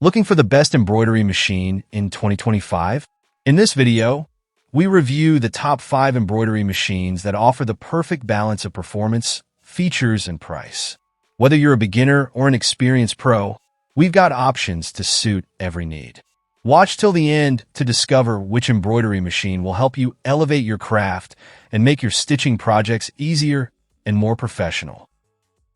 Looking for the best embroidery machine in 2025? In this video, we review the top 5 embroidery machines that offer the perfect balance of performance, features, and price. Whether you're a beginner or an experienced pro, we've got options to suit every need. Watch till the end to discover which embroidery machine will help you elevate your craft and make your stitching projects easier and more professional.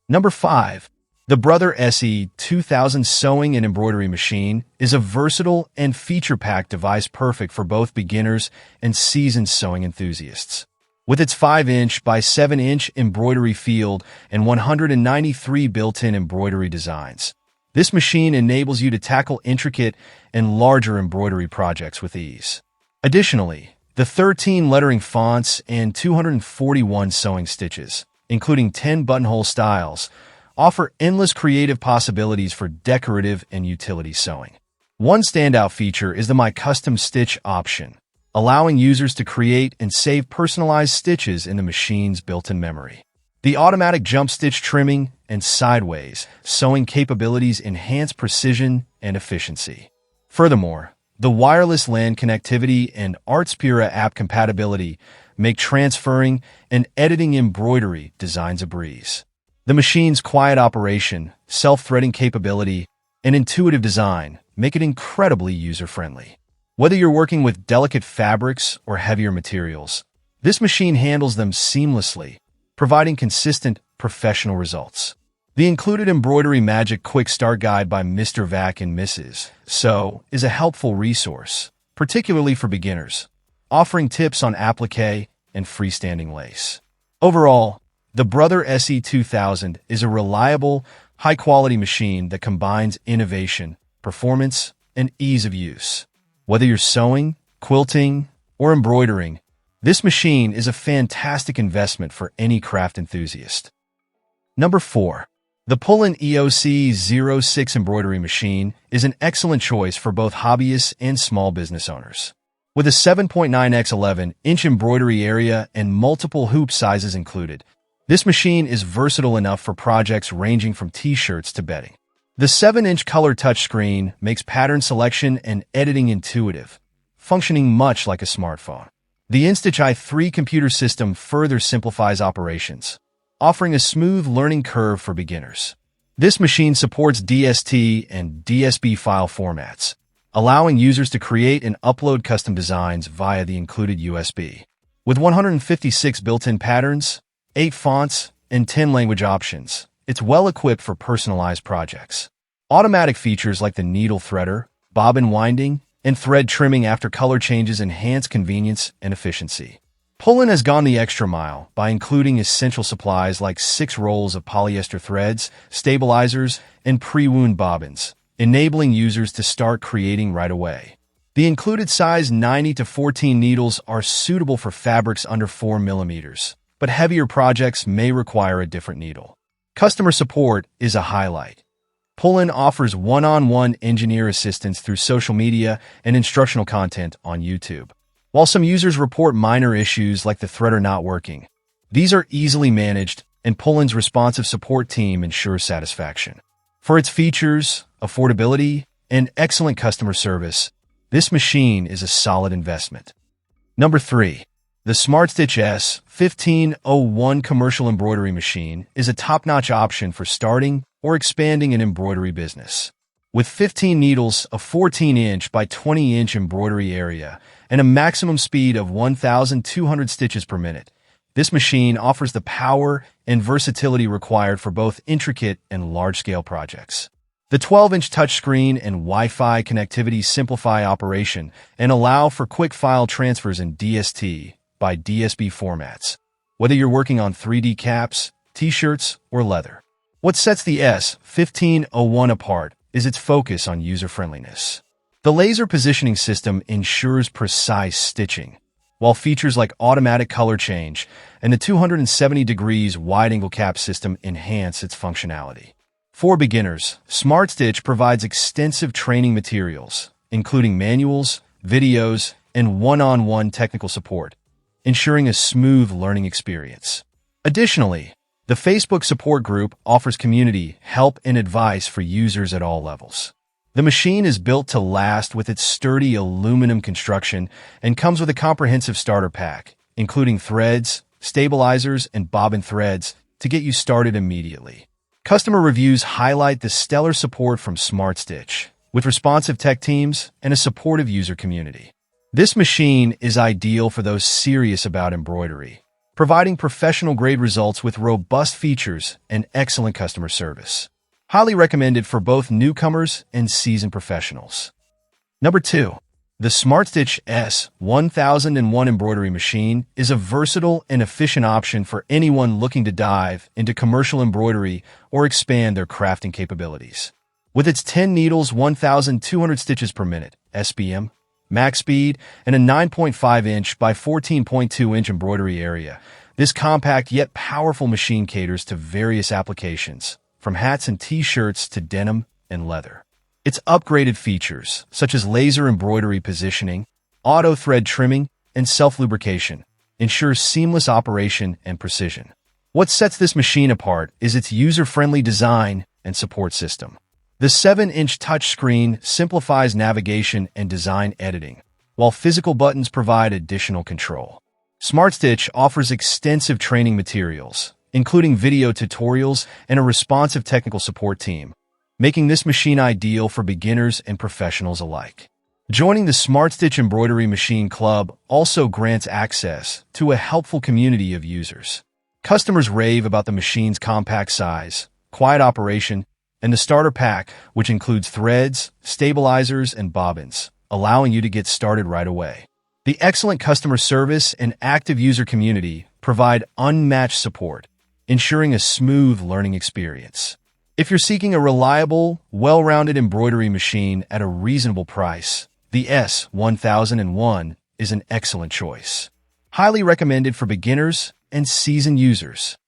Number 5. The Brother SE 2000 Sewing and Embroidery Machine is a versatile and feature-packed device perfect for both beginners and seasoned sewing enthusiasts. With its 5-inch by 7-inch embroidery field and 193 built-in embroidery designs, this machine enables you to tackle intricate and larger embroidery projects with ease. Additionally, the 13 lettering fonts and 241 sewing stitches, including 10 buttonhole styles, offer endless creative possibilities for decorative and utility sewing. One standout feature is the My Custom Stitch option, allowing users to create and save personalized stitches in the machine's built-in memory. The automatic jump stitch trimming and sideways sewing capabilities enhance precision and efficiency. Furthermore, the wireless LAN connectivity and Artspira app compatibility make transferring and editing embroidery designs a breeze. The machine's quiet operation, self-threading capability, and intuitive design make it incredibly user-friendly. Whether you're working with delicate fabrics or heavier materials, this machine handles them seamlessly, providing consistent, professional results. The included Embroidery Magic Quick Start Guide by Mr. Vac and Mrs. So is a helpful resource, particularly for beginners, offering tips on applique and freestanding lace. Overall, the Brother SE 2000 is a reliable, high-quality machine that combines innovation, performance, and ease of use. Whether you're sewing, quilting, or embroidering, this machine is a fantastic investment for any craft enthusiast. Number 4. The Pullin EOC 06 Embroidery Machine is an excellent choice for both hobbyists and small business owners. With a 7.9x 11-inch embroidery area and multiple hoop sizes included, this machine is versatile enough for projects ranging from t-shirts to bedding. The 7-inch color touchscreen makes pattern selection and editing intuitive, functioning much like a smartphone. The InStitch i3 computer system further simplifies operations, offering a smooth learning curve for beginners. This machine supports DST and DSB file formats, allowing users to create and upload custom designs via the included USB. With 156 built-in patterns, 8 fonts, and 10 language options, it's well-equipped for personalized projects. Automatic features like the needle threader, bobbin winding, and thread trimming after color changes enhance convenience and efficiency. Pullin has gone the extra mile by including essential supplies like 6 rolls of polyester threads, stabilizers, and pre-wound bobbins, enabling users to start creating right away. The included size 9 to 14 needles are suitable for fabrics under 4 millimeters, but heavier projects may require a different needle. Customer support is a highlight. Pullin offers one-on-one engineer assistance through social media and instructional content on YouTube. While some users report minor issues like the threader not working, these are easily managed, and Pullin's responsive support team ensures satisfaction. For its features, affordability, and excellent customer service, this machine is a solid investment. Number 3. The SmartStitch S1501 Commercial Embroidery Machine is a top-notch option for starting or expanding an embroidery business. With 15 needles, a 14-inch by 20-inch embroidery area, and a maximum speed of 1,200 stitches per minute, this machine offers the power and versatility required for both intricate and large-scale projects. The 12-inch touchscreen and Wi-Fi connectivity simplify operation and allow for quick file transfers in DST by DSB formats, whether you're working on 3D caps, t-shirts, or leather. What sets the S1501 apart is its focus on user-friendliness. The laser positioning system ensures precise stitching, while features like automatic color change and the 270 degrees wide-angle cap system enhance its functionality. For beginners, SmartStitch provides extensive training materials, including manuals, videos, and one-on-one technical support, ensuring a smooth learning experience. Additionally, the Facebook support group offers community help and advice for users at all levels. The machine is built to last with its sturdy aluminum construction and comes with a comprehensive starter pack, including threads, stabilizers, and bobbin threads to get you started immediately. Customer reviews highlight the stellar support from SmartStitch, with responsive tech teams and a supportive user community. This machine is ideal for those serious about embroidery, providing professional-grade results with robust features and excellent customer service. Highly recommended for both newcomers and seasoned professionals. Number 2. The SmartStitch S1001 embroidery machine is a versatile and efficient option for anyone looking to dive into commercial embroidery or expand their crafting capabilities. With its 10 needles, 1,200 stitches per minute, SPM, max speed, and a 9.5-inch by 14.2-inch embroidery area, this compact yet powerful machine caters to various applications, from hats and t-shirts to denim and leather. Its upgraded features, such as laser embroidery positioning, auto thread trimming, and self-lubrication, ensure seamless operation and precision. What sets this machine apart is its user-friendly design and support system. The 7-inch touchscreen simplifies navigation and design editing, while physical buttons provide additional control. SmartStitch offers extensive training materials, including video tutorials and a responsive technical support team, making this machine ideal for beginners and professionals alike. Joining the SmartStitch Embroidery Machine Club also grants access to a helpful community of users. Customers rave about the machine's compact size, quiet operation, and the starter pack, which includes threads, stabilizers, and bobbins, allowing you to get started right away. The excellent customer service and active user community provide unmatched support, ensuring a smooth learning experience. If you're seeking a reliable, well-rounded embroidery machine at a reasonable price, the S1001 is an excellent choice. Highly recommended for beginners and seasoned users.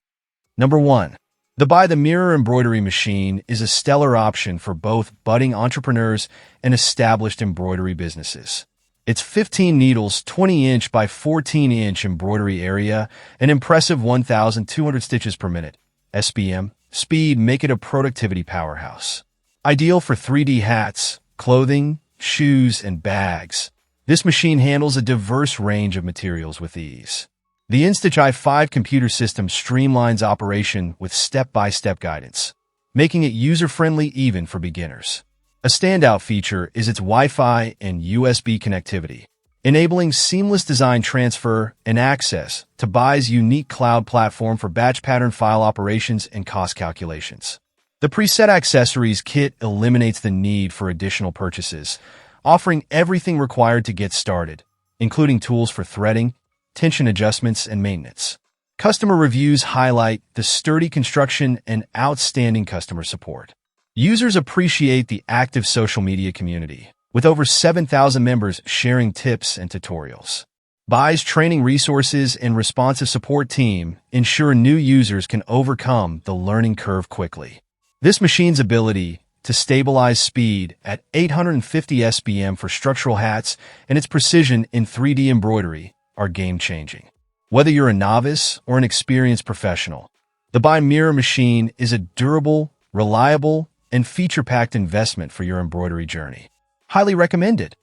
Number 1. The By the Mirror embroidery machine is a stellar option for both budding entrepreneurs and established embroidery businesses. Its 15 needles, 20-inch by 14-inch embroidery area, an impressive 1,200 stitches per minute, SPM, speed make it a productivity powerhouse. Ideal for 3D hats, clothing, shoes, and bags. This machine handles a diverse range of materials with ease. The InStitch i5 computer system streamlines operation with step-by-step guidance, making it user-friendly even for beginners. A standout feature is its Wi-Fi and USB connectivity, enabling seamless design transfer and access to BY's unique cloud platform for batch pattern file operations and cost calculations. The preset accessories kit eliminates the need for additional purchases, offering everything required to get started, including tools for threading, tension adjustments, and maintenance. Customer reviews highlight the sturdy construction and outstanding customer support. Users appreciate the active social media community, with over 7,000 members sharing tips and tutorials. BY's training resources and responsive support team ensure new users can overcome the learning curve quickly. This machine's ability to stabilize speed at 850 SPM for structural hats and its precision in 3D embroidery are game-changing. Whether you're a novice or an experienced professional, the By Mirror machine is a durable, reliable, and feature-packed investment for your embroidery journey. Highly recommended.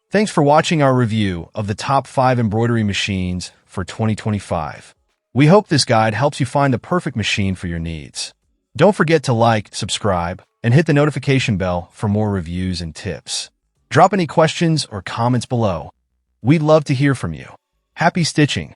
Thanks for watching our review of the top 5 embroidery machines for 2025. We hope this guide helps you find the perfect machine for your needs. Don't forget to like, subscribe, and hit the notification bell for more reviews and tips. Drop any questions or comments below. We'd love to hear from you. Happy stitching!